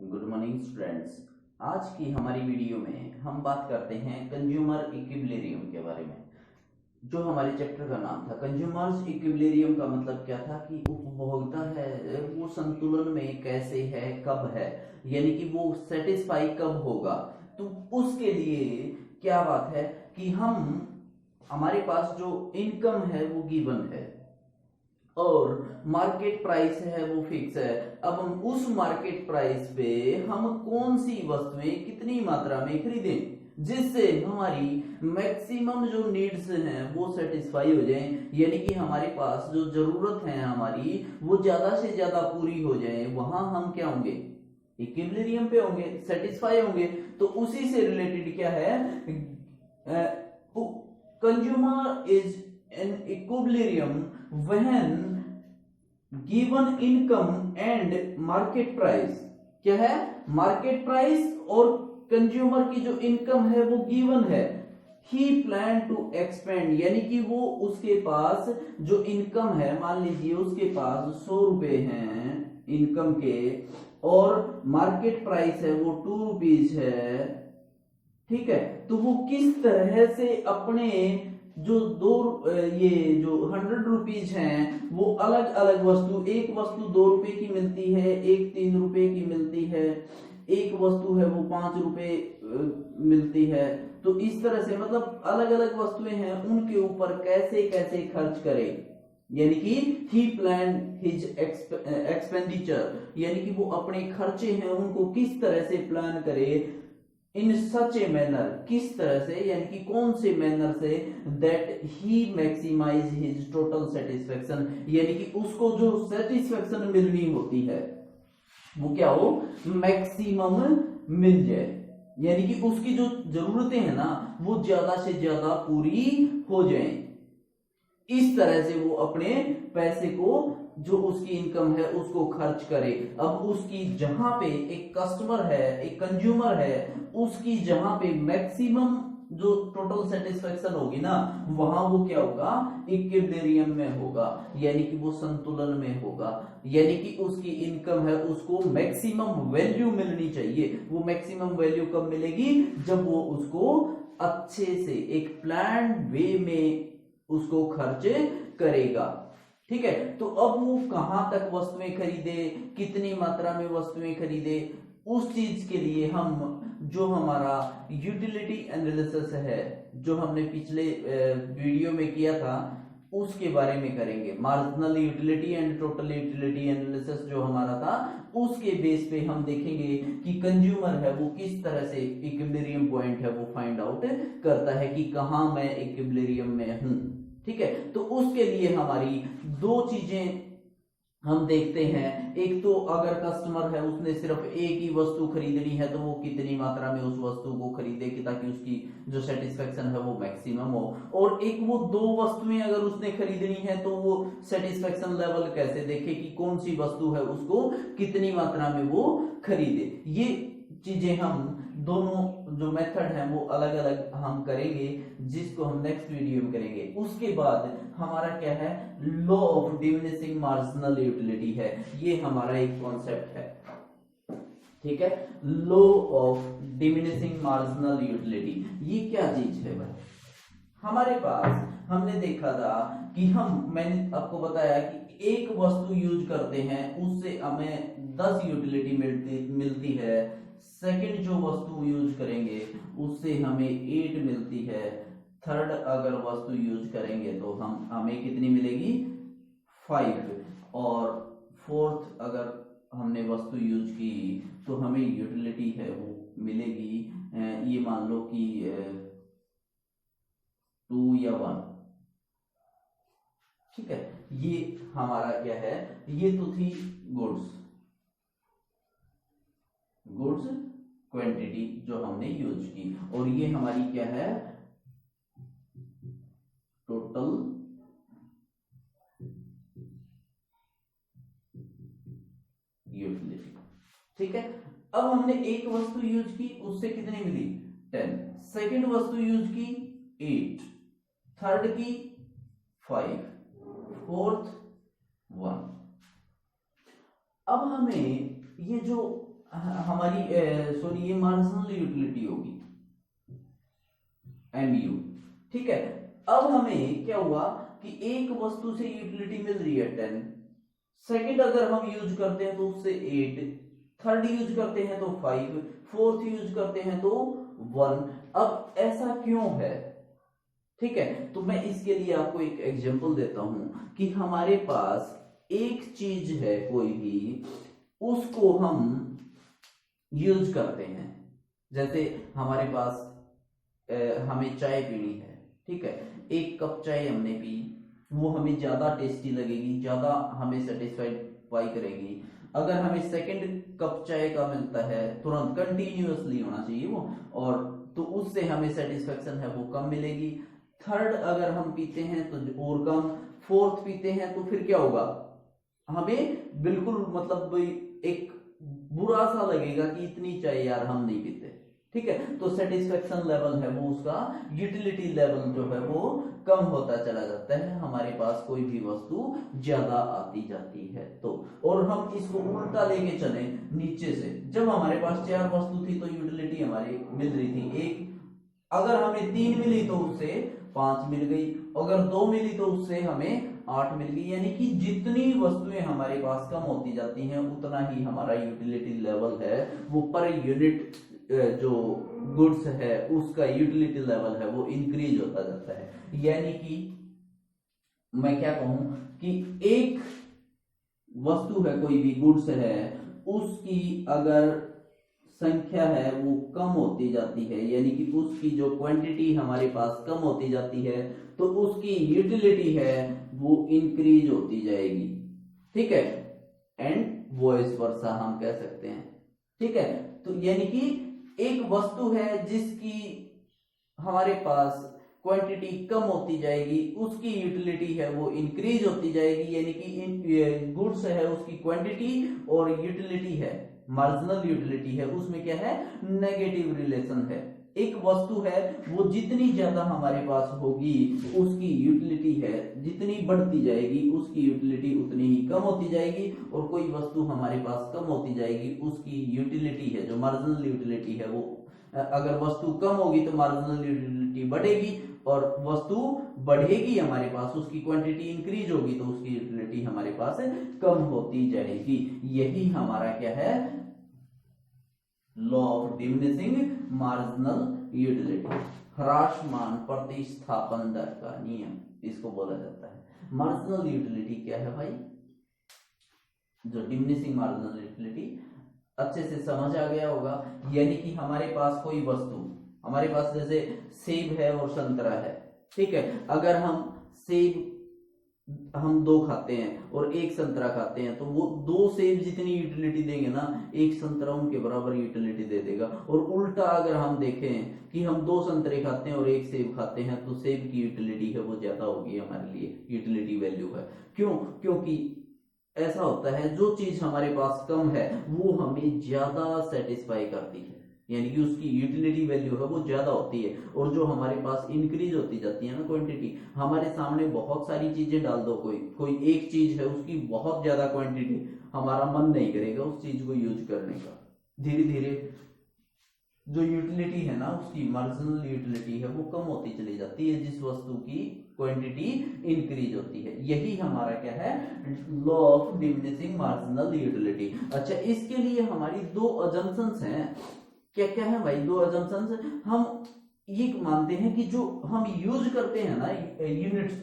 Good morning students. आज की हमारी वीडियो में हम बात करते हैं कंज्यूमर इक्विलिब्रियम के बारे में। जो हमारे चैप्टर का नाम था कंज्यूमर्स इक्विलिब्रियम का मतलब क्या था कि उपभोक्ता है वो संतुलन में कैसे है, कब है, यानी कि वो सेटिस्फाई कब होगा। तो उसके लिए क्या बात है कि हमारे पास जो इनकम है वो गिवन है और मार्केट प्राइस है वो फिक्स है। अब हम उस मार्केट प्राइस पे हम कौन सी वस्तुएं कितनी मात्रा में खरीदें जिससे हमारी मैक्सिमम जो नीड्स हैं वो सेटिस्फाई हो जाएं, यानी कि हमारे पास जो जरूरत है हमारी वो ज्यादा से ज्यादा पूरी हो जाए। वहां हम क्या होंगे, इक्विलिब्रियम पे होंगे, सेटिस्फाई होंगे। तो उसी से रिलेटेड क्या है, consumer is in equilibrium when given income and market price। क्या है, मार्केट प्राइस और कंज्यूमर की जो इनकम है वो गिवन है। ही प्लान टू एक्सपेंड, यानी कि वो उसके पास जो इनकम है, मान लीजिए उसके पास 100 रुपए हैं इनकम के और मार्केट प्राइस है वो 2 रुपीज है। ठीक है, तो वो किस तरह से अपने जो ये जो 100 रुपीज हैं वो अलग अलग वस्तु, एक वस्तु 2 रुपए की मिलती है, एक 3 रुपए की मिलती है, एक वस्तु है वो 5 रुपए मिलती है। तो इस तरह से मतलब अलग अलग वस्तुएं हैं उनके ऊपर कैसे कैसे खर्च करे, यानी कि ही प्लान हिज एक्सपेंडिचर, यानी कि वो अपने खर्चे हैं उनको किस तरह से प्लान करे। इन सच ए मैनर, किस तरह से, यानी कि कौन से मैनर से, that he maximise his total satisfaction, यानी कि उसको जो सेटिस्फेक्शन मिलनी होती है वो क्या हो, मैक्सिमम मिल जाए, यानी कि उसकी जो जरूरतें हैं ना वो ज्यादा से ज्यादा पूरी हो जाएं। इस तरह से वो अपने पैसे को, जो उसकी इनकम है उसको खर्च करे। अब उसकी जहां पे एक कस्टमर है, एक कंज्यूमर है, उसकी जहां पे मैक्सिमम जो टोटल सेटिस्फेक्शन होगी ना वहां वो क्या होगा, इक्विलिब्रियम में होगा, यानी कि वो संतुलन में होगा। यानी कि उसकी इनकम है उसको मैक्सिमम वैल्यू मिलनी चाहिए। वो मैक्सिमम वैल्यू कब मिलेगी, जब वो उसको अच्छे से एक प्लान वे में उसको खर्च करेगा। ठीक है, तो अब वो कहां तक वस्तुएं खरीदे, कितनी मात्रा में वस्तुएं खरीदे, उस चीज के लिए हम जो हमारा यूटिलिटी एनालिसिस है जो हमने पिछले वीडियो में किया था उसके बारे में करेंगे। Marginal utility and total utility analysis जो हमारा था उसके बेस पे हम देखेंगे कि कंज्यूमर है वो किस तरह से इक्विलिब्रियम पॉइंट है वो फाइंड आउट करता है कि कहां मैं इक्विलिब्रियम में हूं। ठीक है, तो उसके लिए हमारी दो चीजें हम देखते हैं। एक तो अगर कस्टमर है उसने सिर्फ एक ही वस्तु खरीदनी है तो वो कितनी मात्रा में उस वस्तु को खरीदे कि ताकि उसकी जो सेटिस्फेक्शन है वो मैक्सिमम हो। और एक वो 2 वस्तुएं अगर उसने खरीदनी है तो वो सेटिस्फेक्शन लेवल कैसे देखे कि कौन सी वस्तु है उसको कितनी मात्रा में वो खरीदे। ये चीजें हम दोनों जो मेथड हैं वो अलग अलग हम करेंगे जिसको हम नेक्स्ट वीडियो में करेंगे। उसके बाद हमारा क्या है, law of diminishing marginal utility है, ये हमारा एक कॉन्सेप्ट है। ठीक है, law of diminishing marginal utility ये क्या चीज है भाई। हमारे पास हमने देखा था कि मैंने आपको बताया कि एक वस्तु यूज करते हैं उससे हमें 10 यूटिलिटी मिलती है। सेकंड जो वस्तु यूज करेंगे उससे हमें 8 मिलती है। थर्ड अगर वस्तु यूज करेंगे तो हमें कितनी मिलेगी, 5। और फोर्थ अगर हमने वस्तु यूज की तो हमें यूटिलिटी है वो मिलेगी, ये मान लो कि 2 या 1। ठीक है, ये हमारा क्या है, ये तो थी गुड्स क्वांटिटी जो हमने यूज की, और ये हमारी क्या है, टोटल यूटिलिटी। ठीक है, अब हमने एक वस्तु यूज की उससे कितनी मिली, 10। सेकंड वस्तु यूज की 8, थर्ड की 5, फोर्थ 1। अब हमें ये जो हमारी सॉरी ये मार्जिनल यूटिलिटी होगी MU। ठीक है, अब हमें क्या हुआ कि एक वस्तु से यूटिलिटी मिल रही है 10, सेकंड अगर हम यूज करते हैं तो उससे 8, थर्ड यूज करते हैं तो 5, फोर्थ यूज करते हैं तो 1। अब ऐसा क्यों है? ठीक है, तो मैं इसके लिए आपको एक एग्जांपल देता हूं कि हमारे पास एक चीज है कोई भी, उसको हम यूज करते हैं। जैसे हमारे पास हमें चाय पीनी है, ठीक है, एक कप चाय हमने पी, वो हमें ज्यादा टेस्टी लगेगी, ज्यादा हमें सेटिस्फाई करेगी। अगर हमें सेकंड कप चाय का मिलता है, तुरंत कंटिन्यूअसली होना चाहिए वो, और तो उससे हमें सेटिस्फेक्शन है वो कम मिलेगी। थर्ड अगर हम पीते हैं तो और कम, फोर्थ पीते हैं तो फिर क्या होगा, हमें बिल्कुल मतलब एक बुरा सा लगेगा कि इतनी चाय यार हम नहीं पीते। ठीक है, तो सेटिस्फेक्शन लेवल है वो उसका, यूटिलिटी लेवल जो है वो कम होता चला जाता है, हमारे पास कोई भी वस्तु ज्यादा आती जाती है तो। और हम इसको उल्टा लेके चले नीचे से, जब हमारे पास 4 वस्तु थी तो यूटिलिटी हमारी मिल रही थी 1, अगर हमें 3 मिली तो उससे 5 मिल गई, अगर 2 मिली तो उससे हमें 8 मिल गई। यानी कि जितनी वस्तुएं हमारे पास कम होती जाती हैं उतना ही हमारा यूटिलिटी लेवल है वो पर यूनिट जो गुड्स है उसका यूटिलिटी लेवल है वो इंक्रीज होता जाता है। यानी कि मैं क्या कहूं कि एक वस्तु है कोई भी गुड्स है, उसकी अगर संख्या है वो कम होती जाती है, यानी कि उसकी जो क्वांटिटी हमारे पास कम होती जाती है तो उसकी यूटिलिटी है वो इंक्रीज होती जाएगी। ठीक है, एंड वॉइस वर्सा हम कह सकते हैं। ठीक है, तो यानी कि एक वस्तु है जिसकी हमारे पास क्वांटिटी कम होती जाएगी, उसकी यूटिलिटी है वो इंक्रीज होती जाएगी। यानी कि गुड्स है उसकी क्वांटिटी और यूटिलिटी है मार्जिनल यूटिलिटी है, उसमें क्या है, नेगेटिव रिलेशन है। एक वस्तु है वो जितनी ज्यादा हमारे पास होगी उसकी यूटिलिटी है जितनी बढ़ती जाएगी उसकी यूटिलिटी उतनी ही कम होती जाएगी, और कोई वस्तु हमारे पास कम होती जाएगी उसकी यूटिलिटी है जो मार्जिनल यूटिलिटी है वो, अगर वस्तु कम होगी तो मार्जिनल यूटिलिटी बढ़ेगी, और वस्तु बढ़ेगी हमारे पास उसकी क्वांटिटी इंक्रीज होगी तो उसकी यूटिलिटी हमारे पास कम होती जाएगी। यही हमारा क्या है, law of diminishing marginal utility, ह्रासमान प्रतिस्थापन दर का नियम इसको बोला जाता है। मार्जिनल यूटिलिटी क्या है भाई, जो डिमिनिशिंग मार्जिनल यूटिलिटी अच्छे से समझ आ गया होगा। यानी कि हमारे पास कोई वस्तु, हमारे पास जैसे सेब है और संतरा है, ठीक है, अगर हम सेब हम 2 खाते हैं और 1 संतरा खाते हैं तो वो 2 सेब जितनी यूटिलिटी देंगे ना 1 संतरा उनके बराबर यूटिलिटी दे देगा। और उल्टा अगर हम देखें कि हम 2 संतरे खाते हैं और 1 सेब खाते हैं तो सेब की यूटिलिटी है वो ज्यादा होगी हमारे लिए, यूटिलिटी वैल्यू है। क्यों? क्योंकि ऐसा होता है जो चीज हमारे पास कम है वो हमें ज्यादा सेटिस्फाई करती है, यानी कि उसकी यूटिलिटी वैल्यू है वो ज्यादा होती है। और जो हमारे पास इंक्रीज होती जाती है ना क्वांटिटी, हमारे सामने बहुत सारी चीजें डाल दो, कोई एक चीज है उसकी बहुत ज्यादा क्वांटिटी, हमारा मन नहीं करेगा उस चीज को यूज करने का। धीरे धीरे जो यूटिलिटी है ना उसकी मार्जिनल यूटिलिटी है वो कम होती चली जाती है जिस वस्तु की क्वांटिटी इंक्रीज होती है। यही हमारा क्या है, law of diminishing marginal utility. अच्छा, इसके लिए हमारी 2 अजम्पशंस हैं। क्या क्या है भाई 2 अजम्पशंस? हम ये मानते हैं कि जो हम यूज करते हैं ना यूनिट्स,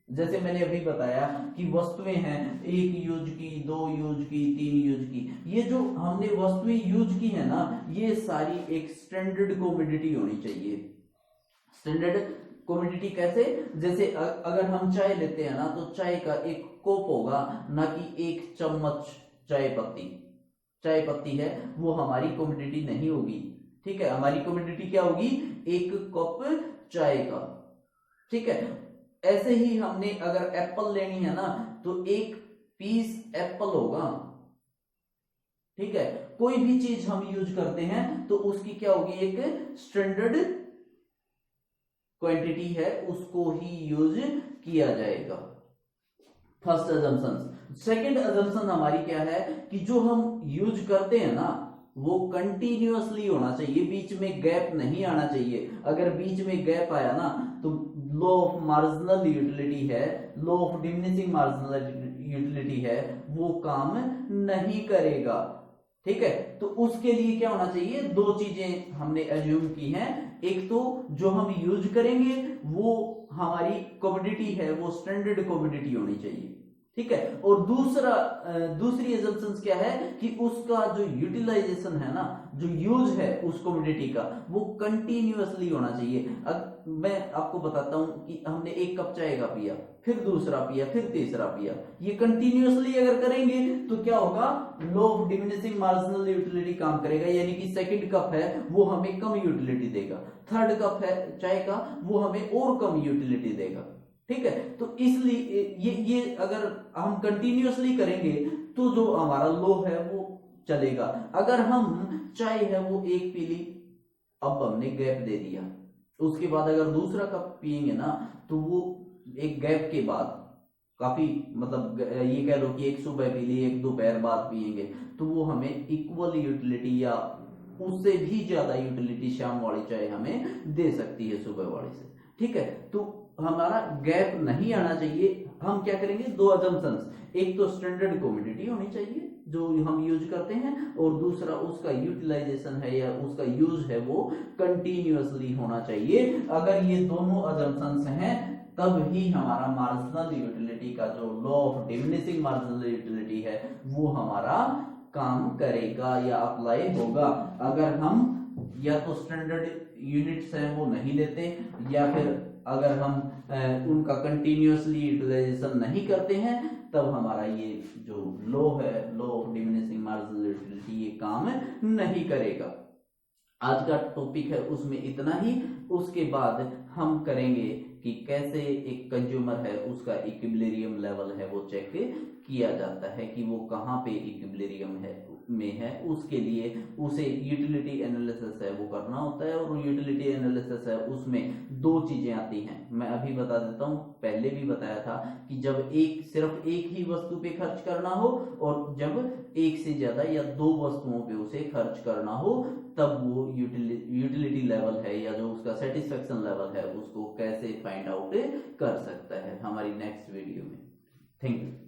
जैसे मैंने अभी बताया कि वस्तुएं हैं 1 यूज की, 2 यूज की, 3 यूज की, ये जो हमने वस्तुएं यूज की है ना ये सारी एक स्टैंडर्ड कमोडिटी होनी चाहिए। स्टैंडर्ड कमोडिटी कैसे? जैसे अगर हम चाय लेते हैं ना तो चाय का एक कप होगा, ना कि 1 चम्मच चाय पत्ती है वो हमारी कमोडिटी नहीं होगी। ठीक है, हमारी कमोडिटी क्या होगी, 1 कप चाय का। ठीक है, ऐसे ही हमने अगर एप्पल लेनी है ना तो 1 पीस एप्पल होगा। ठीक है, कोई भी चीज हम यूज करते हैं तो उसकी क्या होगी, एक स्टैंडर्ड क्वांटिटी है उसको ही यूज किया जाएगा। First assumption. सेकंड अजम्पशन हमारी क्या है कि जो हम यूज करते हैं ना वो कंटिन्यूअसली होना चाहिए, बीच में गैप नहीं आना चाहिए। अगर बीच में गैप आया ना तो लॉ ऑफ मार्जिनल यूटिलिटी है, law of diminishing marginal utility है, वो काम नहीं करेगा। ठीक है, तो उसके लिए क्या होना चाहिए, दो चीजें हमने एज्यूम की हैं। एक तो जो हम यूज करेंगे वो हमारी कमोडिटी है, वो स्टैंडर्ड कमोडिटी होनी चाहिए। ठीक है, और दूसरी एजम्पशंस क्या है कि उसका जो यूटिलाइजेशन है ना, जो यूज है उस कमोडिटी का, वो कंटिन्यूअसली होना चाहिए। अब मैं आपको बताता हूं कि हमने एक कप चाय का पिया, फिर दूसरा पिया, फिर तीसरा पिया, ये कंटिन्यूअसली अगर करेंगे तो क्या होगा, law of diminishing marginal utility काम करेगा, यानी कि सेकंड कप है वो हमें कम यूटिलिटी देगा, थर्ड कप है चाय का वो हमें और कम यूटिलिटी देगा। ठीक है, तो इसलिए ये अगर हम कंटिन्यूअसली करेंगे तो जो हमारा लॉ है वो चलेगा। अगर हम चाय है वो एक पी ली, अब हमने गैप दे दिया, उसके बाद अगर दूसरा कप पिएंगे ना तो वो एक गैप के बाद काफी, मतलब ये कह लो कि एक सुबह पी ली, एक दोपहर बाद पिएंगे, तो वो हमें इक्वल यूटिलिटी या उससे भी ज्यादा यूटिलिटी शाम वाली चाय हमें दे सकती है सुबह वाली से। ठीक है, तो हमारा गैप नहीं आना चाहिए। हम क्या करेंगे, दो अजम्पशंस, एक तो स्टैंडर्ड कमोडिटी होनी चाहिए जो हम यूज करते हैं, और दूसरा उसका यूटिलाइजेशन है या उसका यूज है वो कंटिन्यूअसली होना चाहिए। अगर ये दोनों अजम्पशंस हैं तब ही हमारा मार्जिनल यूटिलिटी का जो law of diminishing marginal utility है वो हमारा काम करेगा या अप्लाई होगा। अगर हम या तो स्टैंडर्ड यूनिट्स हैं वो नहीं लेते, या फिर अगर हम उनका कंटिन्यूअसली यूटिलाइजेशन नहीं करते हैं, तब हमारा ये जो लॉ है, law of diminishing marginal utility, ये काम नहीं करेगा। आज का टॉपिक है उसमें इतना ही। उसके बाद हम करेंगे कि कैसे एक कंज्यूमर है उसका इक्विलिब्रियम लेवल है वो चेक किया जाता है कि वो कहाँ पे इक्विलिब्रियम है में है। उसके लिए उसे यूटिलिटी एनालिसिस है वो करना होता है, और यूटिलिटी एनालिसिस है उसमें दो चीजें आती हैं, मैं अभी बता देता हूँ। पहले भी बताया था कि जब सिर्फ एक ही वस्तु पे खर्च करना हो, और जब एक से ज्यादा या दो वस्तुओं पे उसे खर्च करना हो, तब वो यूटिलिटी लेवल है या जो उसका सेटिस्फेक्शन लेवल है उसको कैसे फाइंड आउट कर सकता है, हमारी नेक्स्ट वीडियो में। Thank you.